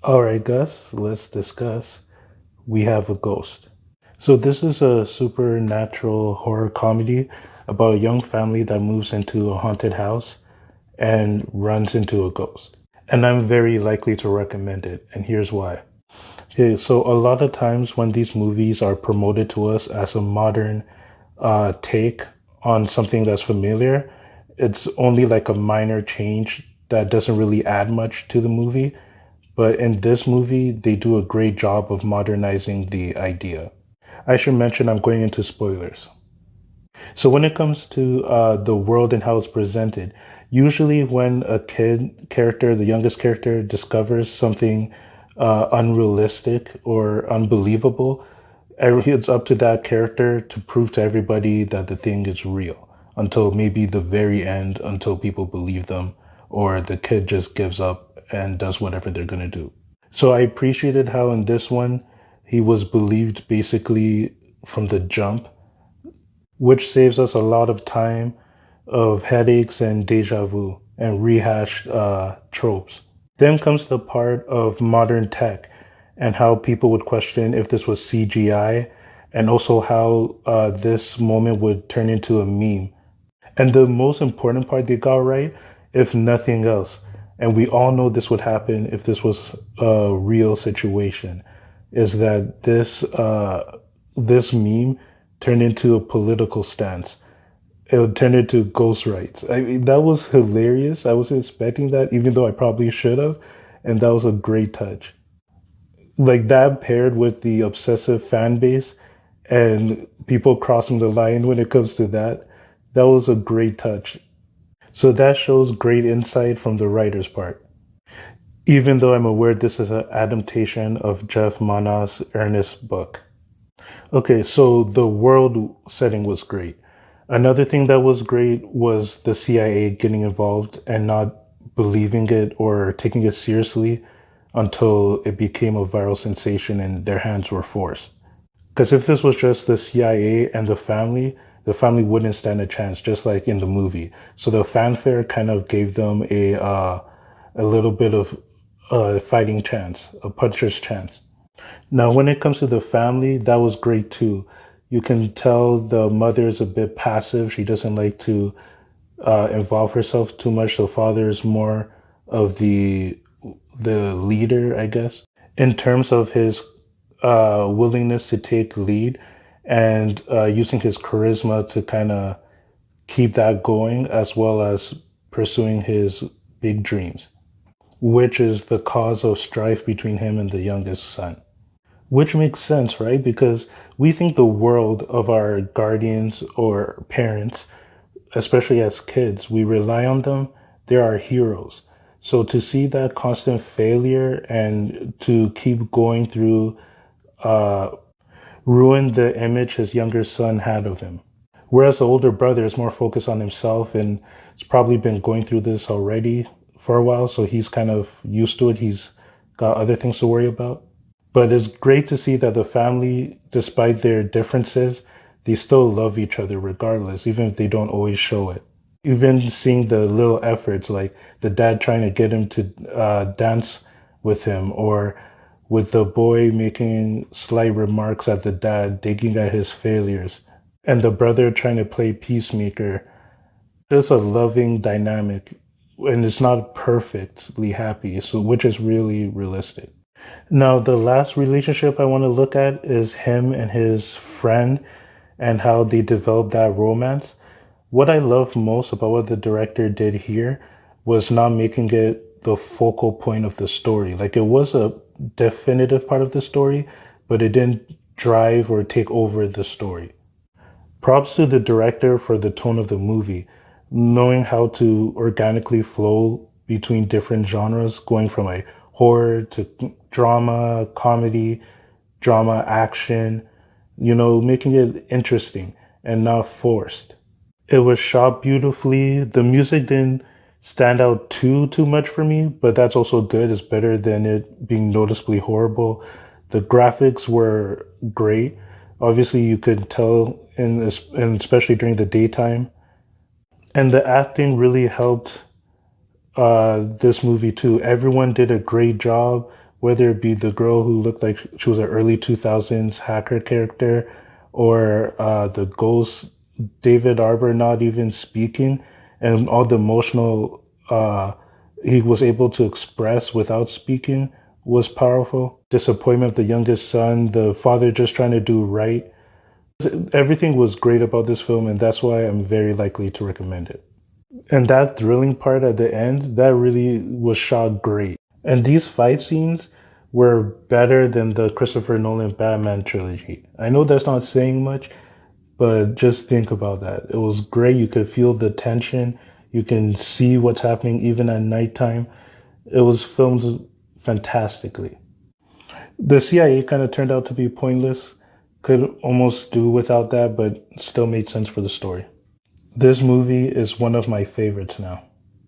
All right, Gus, let's discuss. We Have a Ghost. So, this is a supernatural horror comedy about a young family that moves into a haunted house and runs into a ghost. And I'm very likely to recommend it, and here's why. Okay, so a lot of times when these movies are promoted to us as a modern take on something that's familiar, it's only like a minor change that doesn't really add much to the movie. But in this movie, they do a great job of modernizing the idea. I should mention I'm going into spoilers. So when it comes to the world and how it's presented, usually when a kid character, the youngest character, discovers something unrealistic or unbelievable, it's up to that character to prove to everybody that the thing is real until maybe the very end, until people believe them, or the kid just gives up and does whatever they're gonna do. So I appreciated how in this one he was believed basically from the jump, which saves us a lot of time of headaches and deja vu and rehashed tropes. Then comes the part of modern tech and how people would question if this was CGI, and also how this moment would turn into a meme. And the most important part they got right, if nothing else, and we all know this would happen if this was a real situation, is that this meme turned into a political stance. It would turn into ghost rights. I mean, that was hilarious. I wasn't expecting that, even though I probably should have, and that was a great touch. Like that paired with the obsessive fan base and people crossing the line when it comes to that, that was a great touch. So that shows great insight from the writer's part. Even though I'm aware this is an adaptation of Jeff Mana's earnest book. Okay, so the world setting was great. Another thing that was great was the CIA getting involved and not believing it or taking it seriously until it became a viral sensation and their hands were forced. Because if this was just the CIA and the family wouldn't stand a chance, just like in the movie. So the fanfare kind of gave them a little bit of a fighting chance, a puncher's chance. Now, when it comes to the family, that was great too. You can tell the mother is a bit passive. She doesn't like to involve herself too much. The father is more of the leader, I guess, in terms of his willingness to take lead and using his charisma to kind of keep that going, as well as pursuing his big dreams, which is the cause of strife between him and the youngest son. Which makes sense, right? Because we think the world of our guardians or parents, especially as kids, we rely on them. They're our heroes. So to see that constant failure and to keep going through uh, ruin the image his younger son had of him. Whereas the older brother is more focused on himself and has probably been going through this already for a while, so he's kind of used to it. He's got other things to worry about. But it's great to see that the family, despite their differences, they still love each other regardless, even if they don't always show it. Even seeing the little efforts, like the dad trying to get him to dance with him, or with the boy making slight remarks at the dad, digging at his failures, and the brother trying to play peacemaker. There's a loving dynamic, and it's not perfectly happy, so which is really realistic. Now, the last relationship I want to look at is him and his friend and how they developed that romance. What I love most about what the director did here was not making it the focal point of the story. Like it was a definitive part of the story, but it didn't drive or take over the story. Props to the director for the tone of the movie, knowing how to organically flow between different genres, going from a horror to drama, comedy, drama, action, making it interesting and not forced. It was shot beautifully. The music didn't stand out too much for me, but that's also good. It's better than it being noticeably horrible. The graphics were great. Obviously, you could tell, and especially during the daytime. And the acting really helped this movie too. Everyone did a great job whether it be the girl who looked like she was an early 2000s hacker character, or the ghost David Arbor not even speaking, and all the emotional he was able to express without speaking was powerful. Disappointment of the youngest son, the father just trying to do right. Everything was great about this film, and that's why I'm very likely to recommend it. And that thrilling part at the end, that really was shot great. And these fight scenes were better than the Christopher Nolan Batman trilogy. I know that's not saying much, but just think about that. It was great. You could feel the tension. You can see what's happening even at nighttime. It was filmed fantastically. The CIA kind of turned out to be pointless. Could almost do without that, but still made sense for the story. This movie is one of my favorites now.